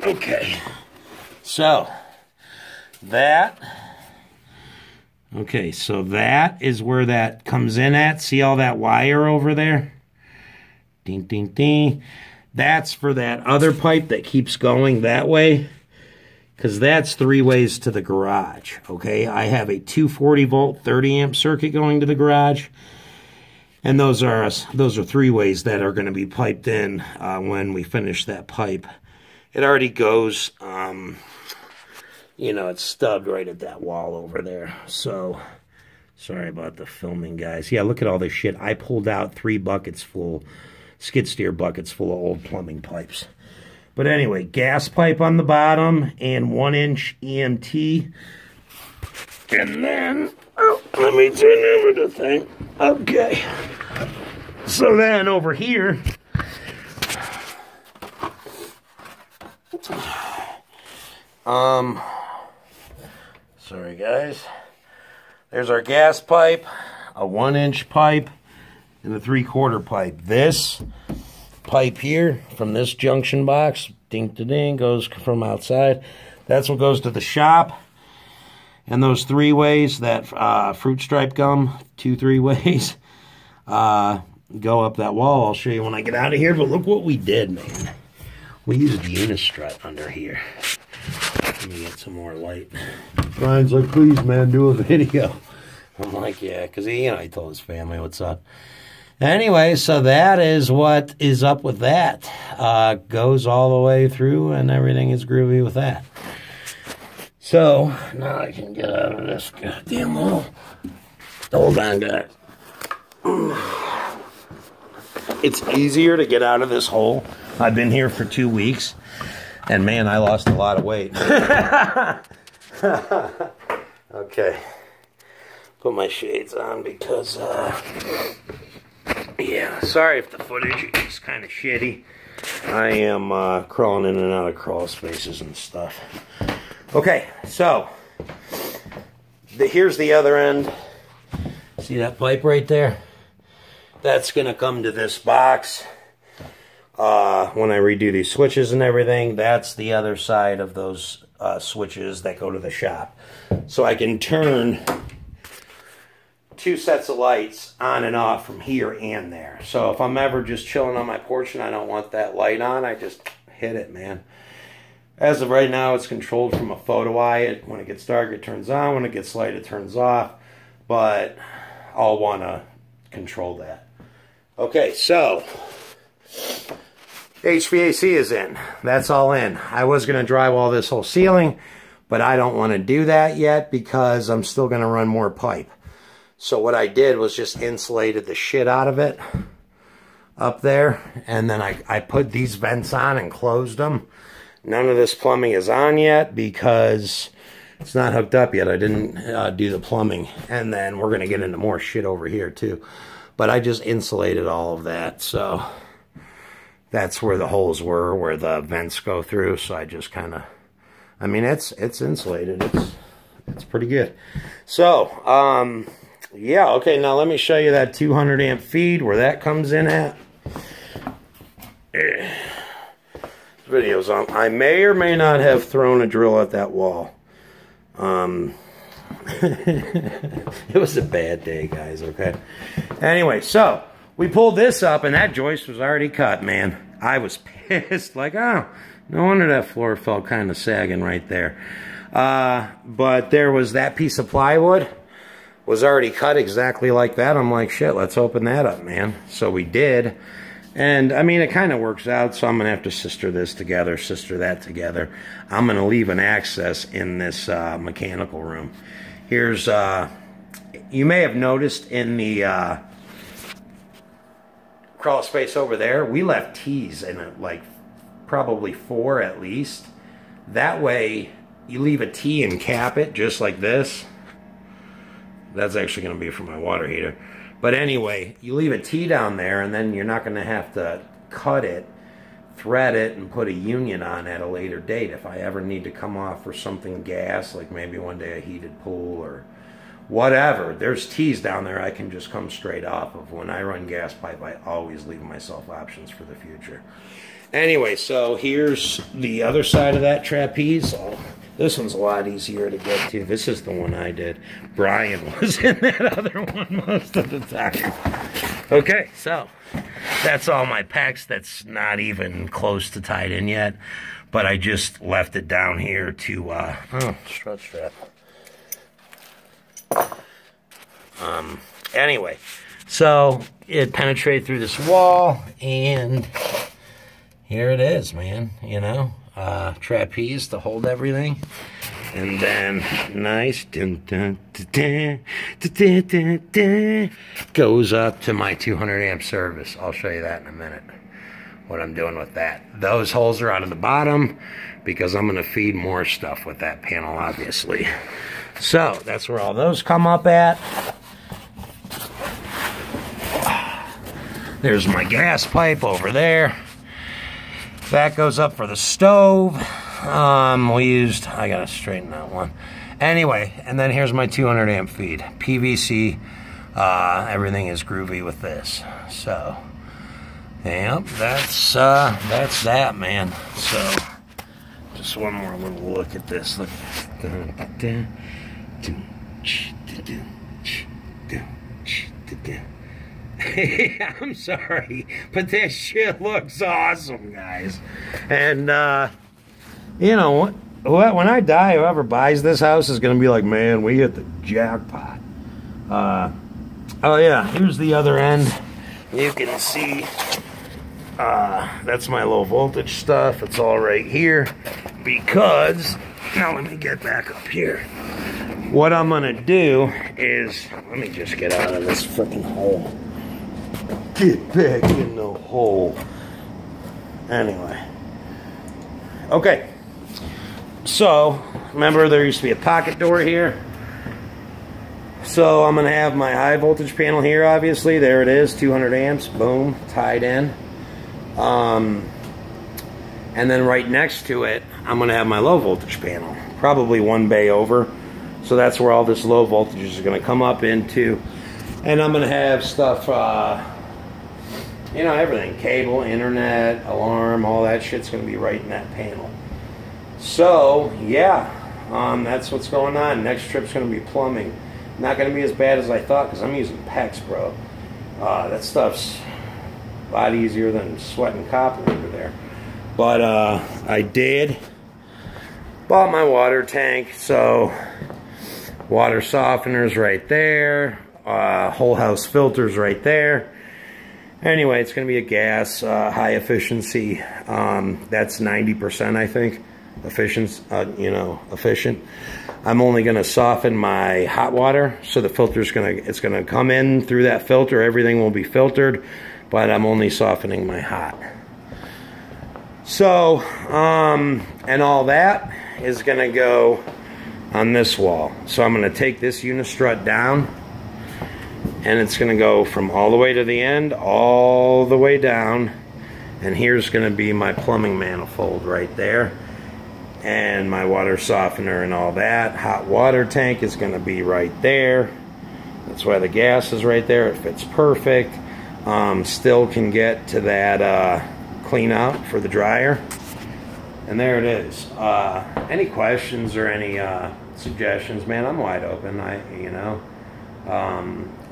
Okay. So, that... Okay, so that is where that comes in at. See all that wire over there? Ding, ding, ding. That's for that other pipe that keeps going that way. Because that's 3 ways to the garage, okay? I have a 240 volt 30 amp circuit going to the garage. And those are 3 ways that are going to be piped in when we finish that pipe. It already goes... you know, it's stubbed right at that wall over there. So, sorry about the filming, guys. Yeah, look at all this shit. I pulled out 3 buckets full, skid steer buckets full of old plumbing pipes. But anyway, gas pipe on the bottom and 1-inch EMT. And then, oh, let me turn over the thing. Okay. So then over here... Sorry, guys. There's our gas pipe, a 1-inch pipe, and a 3/4 pipe. This pipe here from this junction box, ding-to-ding, goes from outside. That's what goes to the shop. And those 3 ways, that fruit stripe gum, 2-3 ways, go up that wall. I'll show you when I get out of here. But look what we did, man. We used Unistrut under here. Let me get some more light. Brian's like, please, man, do a video. I'm like, yeah, because he told his family what's up. Anyway, so that is what is up with that. Goes all the way through, and everything is groovy with that. So, now I can get out of this goddamn hole. Hold on, guys. It's easier to get out of this hole. I've been here for 2 weeks. And man, I lost a lot of weight. Okay. Put my shades on because, yeah, sorry if the footage is kind of shitty. I am crawling in and out of crawl spaces and stuff. Okay, so, here's the other end. See that pipe right there? That's going to come to this box. When I redo these switches and everything, that's the other side of those switches that go to the shop. So I can turn 2 sets of lights on and off from here and there. So if I'm ever just chilling on my porch and I don't want that light on, I just hit it, man. As of right now, it's controlled from a photo eye. When it gets dark, it turns on. When it gets light, it turns off. But I'll want to control that. Okay, so... HVAC is in. That's all in. I was going to drywall this whole ceiling, but I don't want to do that yet because I'm still going to run more pipe. So what I did was just insulated the shit out of it up there, and then I put these vents on and closed them. None of this plumbing is on yet because it's not hooked up yet. I didn't do the plumbing, and then we're going to get into more shit over here too. But I just insulated all of that, so... That's where the holes were, where the vents go through. So I just kind of, I mean, it's insulated. It's pretty good. So, yeah, okay. Now let me show you that 200 amp feed, where that comes in at. Video's on. I may or may not have thrown a drill at that wall. It was a bad day, guys. Okay. Anyway, so. We pulled this up, and that joist was already cut, man. I was pissed. Like, oh, no wonder that floor felt kind of sagging right there. But there was that piece of plywood was already cut exactly like that. I'm like, shit, let's open that up, man. So we did. And, I mean, it kind of works out, so I'm going to have to sister this together, sister that together. I'm going to leave an access in this mechanical room. Here's, you may have noticed in the... crawl space over there, we left T's in it, like probably 4 at least. That way you leave a T and cap it just like this. That's actually going to be for my water heater. But anyway, you leave a T down there, and then you're not going to have to cut it, thread it, and put a union on at a later date. If I ever need to come off for something gas, like maybe one day a heated pool or whatever. There's T's down there I can just come straight off of. When I run gas pipe, I always leave myself options for the future. Anyway, so here's the other side of that trapeze. Oh, this one's a lot easier to get to. This is the one I did. Brian was in that other one most of the time. Okay, so that's all my pecs. That's not even close to tied in yet. But I just left it down here to, strut strap. Anyway, so it penetrated through this wall, and here it is, man, you know, trapeze to hold everything, and then nice, goes up to my 200 amp service. I'll show you that in a minute, what I'm doing with that. Those holes are out of the bottom, because I'm going to feed more stuff with that panel, obviously. So, that's where all those come up at. There's my gas pipe over there. That goes up for the stove. We used, I gotta straighten that one. Anyway, and then here's my 200 amp feed. PVC, everything is groovy with this. So, yep, that's that, man. So, just one more little look at this. Look. I'm sorry, but this shit looks awesome, guys. And you know what? When I die, whoever buys this house is gonna be like, man, we hit the jackpot. Oh yeah, here's the other end. You can see that's my low voltage stuff. It's all right here, because now let me get back up here. What I'm gonna do is, let me just get out of this freaking hole. Get back in the hole. Anyway. Okay. So, remember there used to be a pocket door here? So, I'm going to have my high voltage panel here, obviously. There it is, 200 amps. Boom. Tied in. And then right next to it, I'm going to have my low voltage panel. Probably one bay over. So, that's where all this low voltage is going to come up into. And I'm going to have stuff... you know, everything, cable, internet, alarm, all that shit's going to be right in that panel. So, yeah, that's what's going on. Next trip's going to be plumbing. Not going to be as bad as I thought, because I'm using PEX, bro. That stuff's a lot easier than sweating copper over there. But I bought my water tank, so water softeners right there, whole house filters right there. Anyway, it's going to be a gas, high efficiency. That's 90%, I think, efficient. I'm only going to soften my hot water, so the filter's it's going to come in through that filter. Everything will be filtered, but I'm only softening my hot. So, and all that is going to go on this wall. So I'm going to take this unistrut down. And it's going to go from all the way to the end, all the way down. And here's going to be my plumbing manifold right there. And my water softener and all that. Hot water tank is going to be right there. That's why the gas is right there. It fits perfect. Still can get to that clean out for the dryer. And there it is. Any questions or any suggestions, man, I'm wide open.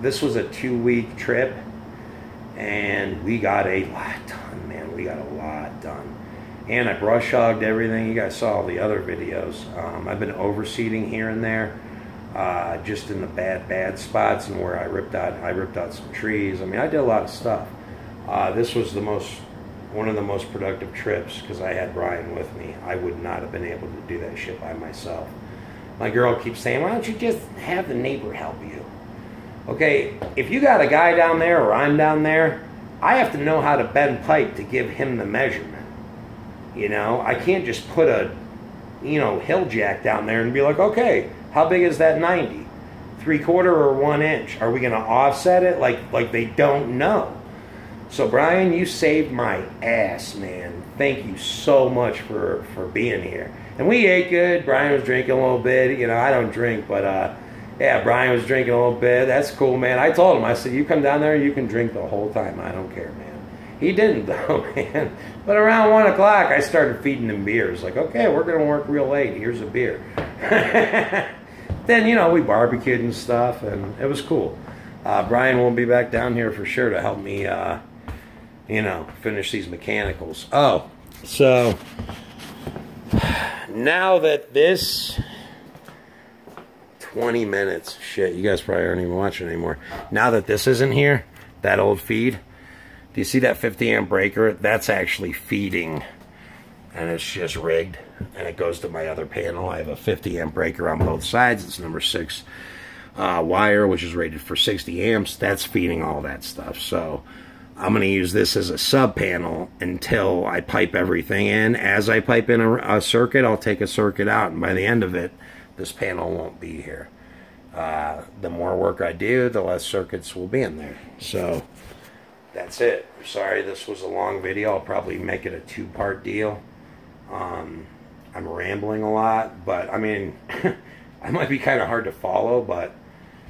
This was a 2-week trip, and we got a lot done, man. We got a lot done. And I brush hogged everything. You guys saw all the other videos. I've been overseeding here and there, just in the bad spots, and where I ripped out some trees. I mean, I did a lot of stuff. This was one of the most productive trips, because I had Brian with me. I would not have been able to do that shit by myself. My girl keeps saying, why don't you just have the neighbor help you? Okay, if you got a guy down there or I'm down there, I have to know how to bend pipe to give him the measurement. You know, I can't just put a, hill jack down there and be like, okay, how big is that 90? 3/4 or 1 inch? Are we going to offset it? Like they don't know. So Brian, you saved my ass, man. Thank you so much for being here. And we ate good. Brian was drinking a little bit. I don't drink, but Yeah, Brian was drinking a little bit. That's cool, man. I told him, I said, you come down there, you can drink the whole time. I don't care, man. He didn't, though, man. But around 1 o'clock, I started feeding him beers. Like, okay, we're going to work real late. Here's a beer. Then, you know, we barbecued and stuff, and it was cool. Brian will be back down here for sure to help me, you know, finish these mechanicals. Oh, so now that this 20 minutes, shit, you guys probably aren't even watching anymore. Now that this isn't here, that old feed, do you see that 50 amp breaker? That's actually feeding, and it's just rigged, and it goes to my other panel. I have a 50 amp breaker on both sides. It's number 6 wire, which is rated for 60 amps. That's feeding all that stuff. So I'm going to use this as a sub panel until I pipe everything in. As I pipe in a circuit, I'll take a circuit out, and by the end of it, this panel won't be here. The more work I do, the less circuits will be in there. So that's it. Sorry this was a long video. I'll probably make it a 2-part deal. I'm rambling a lot, but I mean, I might be kind of hard to follow, but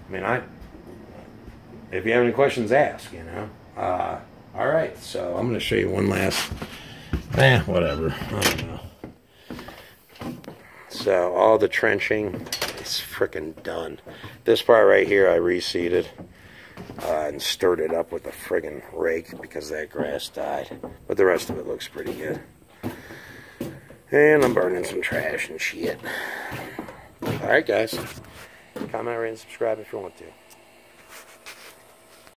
I mean, if you have any questions, ask, you know. All right, so I'm going to show you one last, whatever, I don't know. So all the trenching is freaking done. This part right here I reseeded and stirred it up with a friggin' rake because that grass died. But the rest of it looks pretty good. And I'm burning some trash and shit. Alright guys, comment, rate, and subscribe if you want to.